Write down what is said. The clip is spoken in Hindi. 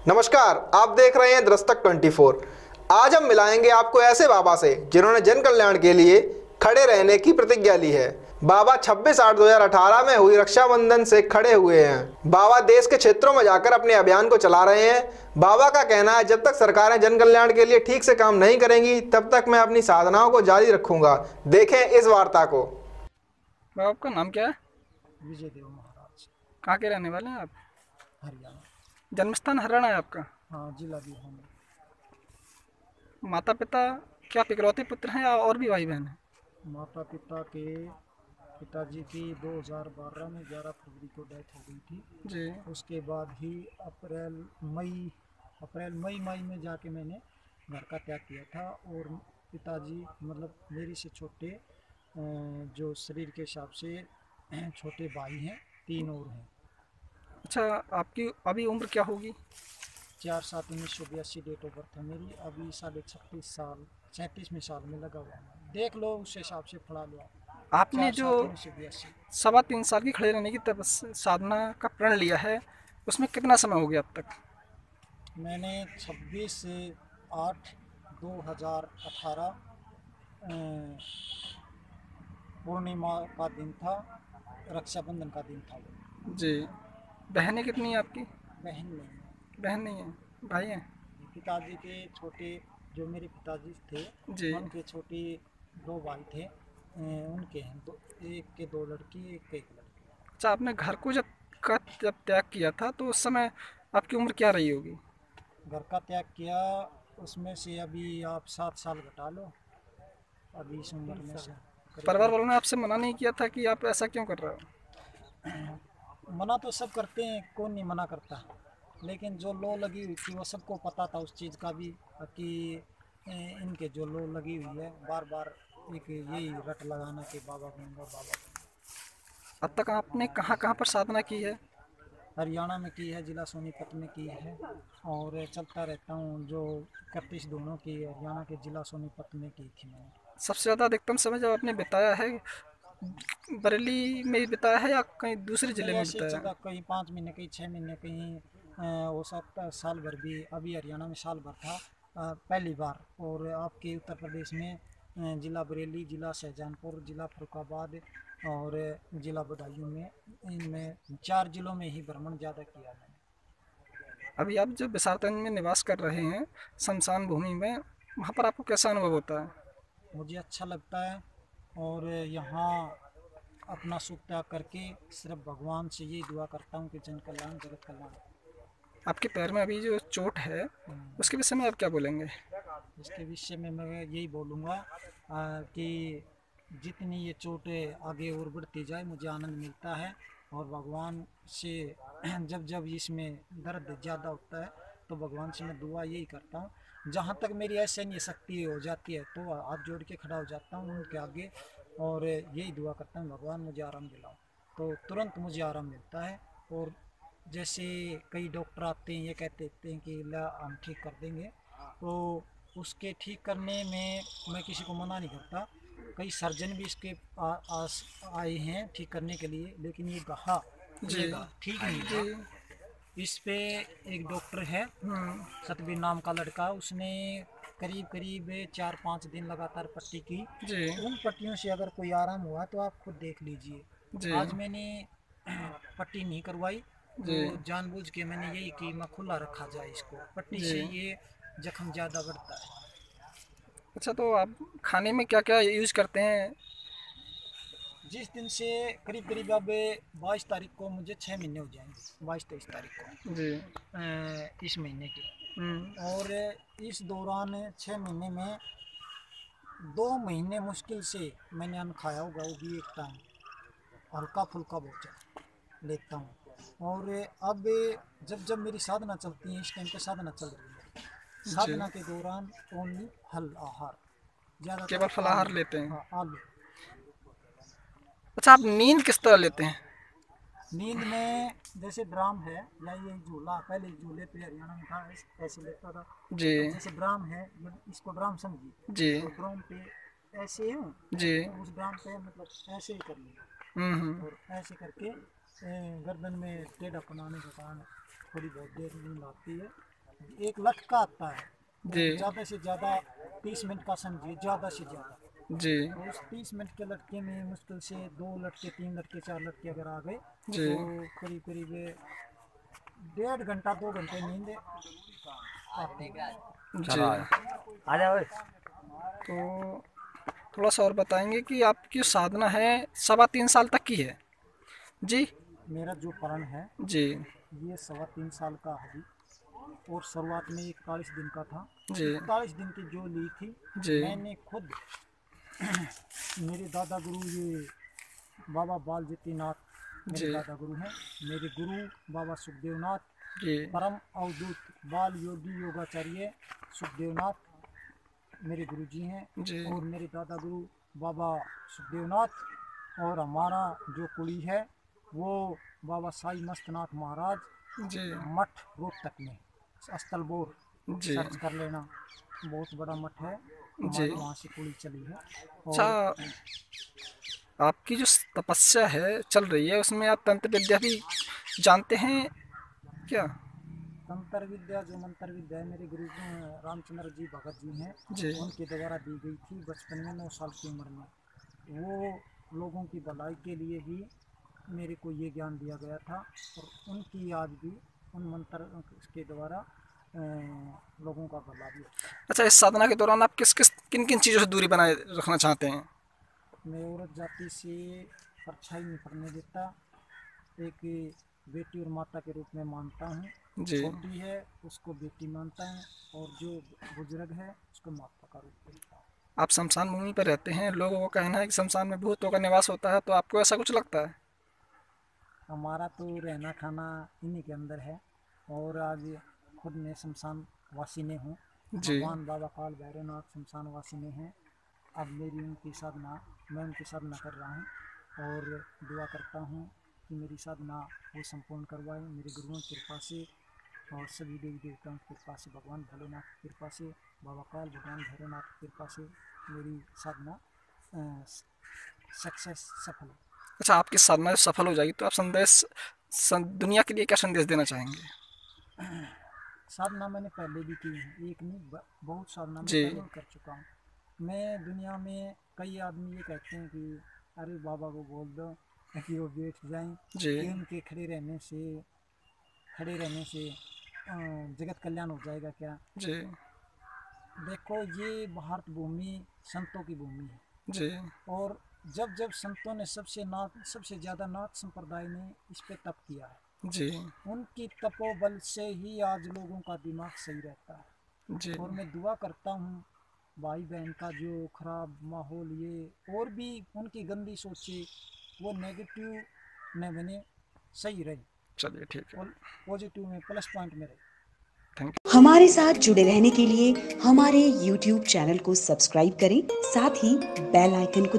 नमस्कार, आप देख रहे हैं दस्तक 24। आज हम मिलाएंगे आपको ऐसे बाबा से जिन्होंने जन कल्याण के लिए खड़े रहने की प्रतिज्ञा ली है। बाबा 26/8/2018 में हुई रक्षाबंधन से खड़े हुए हैं। बाबा देश के क्षेत्रों में जाकर अपने अभियान को चला रहे हैं। बाबा का कहना है, जब तक सरकारें जन कल्याण के लिए ठीक से काम नहीं करेंगी तब तक मैं अपनी साधनाओं को जारी रखूंगा। देखें इस वार्ता को। बाबा आपका नाम क्या है? विजय देव महाराज। कहाँ के रहने वाले हैं आप? हरियाणा। जन्मस्थान हरियाणा है आपका? हाँ, जिला भी हूँ। माता पिता क्या आप इकलौते पुत्र हैं या और भी भाई बहन हैं? माता पिता के पिताजी की 2012 में 11 फरवरी को डेथ हो गई थी। जी। उसके बाद ही अप्रैल मई में जाके मैंने घर का त्याग किया था। और पिताजी मतलब मेरे से छोटे जो शरीर के हिसाब से छोटे भाई हैं, 3 और हैं। अच्छा, आपकी अभी उम्र क्या होगी? 4/7/1982 डेट ऑफ बर्थ है मेरी। अभी 36.5 साल में लगा हुआ है। देख लो, उस हिसाब से पढ़ा लो आप। आपने जो 4/7/1982। 3.25 साल की खड़े रहने की साधना का प्रण लिया है, उसमें कितना समय हो गया अब तक? मैंने 26/8/2018 पूर्णिमा का दिन था, रक्षाबंधन का दिन था वो। जी। बहनें कितनी हैं आपकी? बहन नहीं है। बहन नहीं है, भाई हैं? पिताजी के छोटे जो मेरे पिताजी थे, जी। उनके छोटे 2 भाई थे। उनके हैं एक के 2 लड़की, एक के 1 लड़की। अच्छा, आपने घर को जब त्याग किया था तो उस समय आपकी उम्र क्या रही होगी? घर का त्याग किया, उसमें से अभी आप 7 साल घटा लो। अभी इस उम्र में से परिवार वालों ने आपसे मना नहीं किया था कि आप ऐसा क्यों कर रहे हो? मना तो सब करते हैं, कौन नहीं मना करता। लेकिन जो लो लगी हुई थी वो सबको पता था उस चीज़ का भी, कि इनके जो लो लगी हुई है, बार बार एक यही रट लगाना कि बाबा बनूंगा बाबा बनूंगा। अब तक आपने कहाँ कहाँ पर साधना की है? हरियाणा में की है, जिला सोनीपत में की है। और चलता रहता हूँ, जो 31 दोनों की हरियाणा के जिला सोनीपत में की थी मैंने। सबसे ज़्यादा अधिकतम समय जब आपने बिताया है बरेली में ही बिताया है या कहीं दूसरे ज़िले नहीं, में ऐसी बिताया है? जगह कहीं 5 महीने, कहीं 6 महीने, कहीं हो सकता है साल भर भी। अभी हरियाणा में साल भर था पहली बार। और आपके उत्तर प्रदेश में जिला बरेली, जिला शाहजहानपुर, जिला फरुखाबाद और जिला बदायूं में, इनमें 4 जिलों में ही भ्रमण ज़्यादा किया मैंने। अभी आप जो विसारतंज में निवास कर रहे हैं, शमशान भूमि में, वहाँ पर आपको कैसा अनुभव होता है? मुझे अच्छा लगता है। और यहाँ अपना सुख त्याग करके सिर्फ भगवान से यही दुआ करता हूँ कि जन कल्याण, जगत कल्याण। आपके पैर में अभी जो चोट है हम्म। उसके विषय में आप क्या बोलेंगे? इसके विषय में मैं यही बोलूँगा कि जितनी ये चोटें आगे और बढ़ती जाए मुझे आनंद मिलता है। और भगवान से जब जब इसमें दर्द ज़्यादा होता है तो भगवान से मैं दुआ यही करता हूँ। जहाँ तक मेरी असहनीय शक्ति हो जाती है तो हाथ जोड़ के खड़ा हो जाता हूँ उनके आगे, और यही दुआ करता हूँ, भगवान मुझे आराम दिलाओ। तो तुरंत मुझे आराम मिलता है। और जैसे कई डॉक्टर आते हैं, ये कहते हैं कि ला हम ठीक कर देंगे, तो उसके ठीक करने में मैं किसी को मना नहीं करता। कई सर्जन भी इसके आस आए हैं ठीक करने के लिए, लेकिन ये घा जी। ठीक नहीं जी। हुआ। इस पे एक डॉक्टर है, हम्म। सतबीर नाम का लड़का, उसने करीब करीब 4-5 दिन लगातार पट्टी की। जी। उन पट्टियों से अगर कोई आराम हुआ तो आप खुद देख लीजिए। जी। आज मैंने पट्टी नहीं करवाई, तो जी। जानबूझ के मैंने यही कि मैं खुला रखा जाए इसको, पट्टी जी। से ये जख्म ज़्यादा बढ़ता है। अच्छा, तो आप खाने में क्या क्या यूज़ करते हैं? जिस दिन से करीब करीब अब 22 तारीख को मुझे 6 महीने हो जाएंगे, 22-23 तारीख को जी। इस महीने के। हम्म। और इस दौरान 6 महीने में 2 महीने मुश्किल से मैंने अन्न खाया होगा, वो भी एक टाइम हल्का फुल्का भोजन लेता हूँ। और अब जब जब मेरी साधना चलती है, इस टाइम पे साधना चल रही है, जी। साधना के दौरान ओनली हल आहार, केवल ज़्यादातर फलाहार आलू। लेते हैं? हाँ, आलू। अच्छा, आप नींद किस तरह लेते हैं? नींद में जैसे ड्राम है या ये झूला, पहले झूले पे हरियाणा में था, ऐसे लेता था। जी। अब जैसे ड्राम है, इसको ड्राम समझिए, जी। तो ड्राम पे ऐसे हूँ, जी। तो उस ड्राम पे मतलब ऐसे ही कर लिया। हम्म। और ऐसे करके गर्दन में टेढ़ा बनाने के कारण थोड़ी बहुत देर नींद आती है। एक लटका आता है, जी ज़्यादा से ज़्यादा 30 मिनट का समझिए, ज़्यादा से ज़्यादा। जी तो उस 30 मिनट के लटके में मुश्किल से 2 लटके, 3 लटके, 4 लटके अगर आ गए जी तो करीब करीब 1.5 घंटा 2 घंटे नींद आती है। जी। तो थोड़ा सा और बताएंगे कि आपकी साधना है 3.25 साल तक की है। जी मेरा जो प्रण है जी ये 3.25 साल का है और शुरुआत में 41 दिन का था। जी 41 दिन की जो ली थी जी मैंने खुद मेरे दादा गुरु ये बाबा बाल नाथ मेरे जी दादा गुरु हैं। मेरे गुरु बाबा सुखदेवनाथ, जी परम अवधूत बाल योगी योगाचार्य सुखदेवनाथ मेरे गुरु जी हैं। जी और मेरे दादा गुरु बाबा सुखदेवनाथ और हमारा जो कुली है वो बाबा साई मस्तनाथ महाराज जी मठ रोहतक में अस्तलबोर जी सर्च कर लेना, बहुत बड़ा मठ है, हमारी वहाँ से कुली चली है। अच्छा, और आपकी जो तपस्या है चल रही है उसमें आप तंत्र विद्या भी जानते हैं क्या? तंत्र विद्या जो मंत्र विद्या है मेरे गुरु रामचंद्र जी भगत जी हैं, जी उनके द्वारा दी गई थी बचपन में 9 साल की उम्र में। वो लोगों की भलाई के लिए ही मेरे को ये ज्ञान दिया गया था और उनकी आज भी उन मंत्र के द्वारा लोगों का भला भी होता है। अच्छा, इस साधना के दौरान आप किन किन चीज़ों से दूरी बनाए रखना चाहते हैं? मैं औरत जाति से परछाई नहीं पड़ने देता, एक बेटी और माता के रूप में मानता हूँ। जी छोटी है उसको बेटी मानता हूँ और जो बुजुर्ग है उसको माता का रूप देता हूँ। आप शमशान भूमि पर रहते हैं, लोगों का कहना है कि शमशान में भूतों का निवास होता है, तो आपको ऐसा कुछ लगता है? हमारा तो रहना खाना इन्हीं के अंदर है और आज खुद मैं शमशान वासी ने हूँ। जी भगवान बाबा काल भैरवनाथ शमशान वासी ने हैं। अब मेरी उनकी साधना, मैं उनकी साधना कर रहा हूँ और दुआ करता हूँ कि मेरी साधना वो संपूर्ण करवाए मेरे गुरुओं की कृपा से और सभी देवी देवताओं की कृपा से, भगवान भोलेनाथ की कृपा से, बाबा काल भगवान भैरवनाथ की कृपा से मेरी साधना सक्सेस सफल हो। अच्छा, आपकी साधना जब सफल हो जाएगी तो आप दुनिया के लिए क्या संदेश देना चाहेंगे? साधना मैंने पहले भी की है, एक नहीं बहुत साधना मैं जी पहले भी कर चुका हूँ। मैं दुनिया में कई आदमी ये कहते हैं कि अरे बाबा को बोल दो कि वो बैठ जाएं, जी कि उनके खड़े रहने से जगत कल्याण हो जाएगा क्या। जी देखो ये भारत भूमि संतों की भूमि है जी और जब जब संतों ने सबसे ज़्यादा नाथ संप्रदाय ने इस पे तप किया है, जी उनकी तपोबल से ही आज लोगों का दिमाग सही रहता है। जी और मैं दुआ करता हूँ भाई बहन का जो खराब माहौल ये और भी उनकी गंदी सोचे वो नेगेटिव न बने, सही रहे, चलिए ठीक है, और पॉजिटिव में प्लस पॉइंट में रहे। Thank you. हमारे साथ जुड़े रहने के लिए हमारे YouTube चैनल को सब्सक्राइब करें, साथ ही बेल आइकन को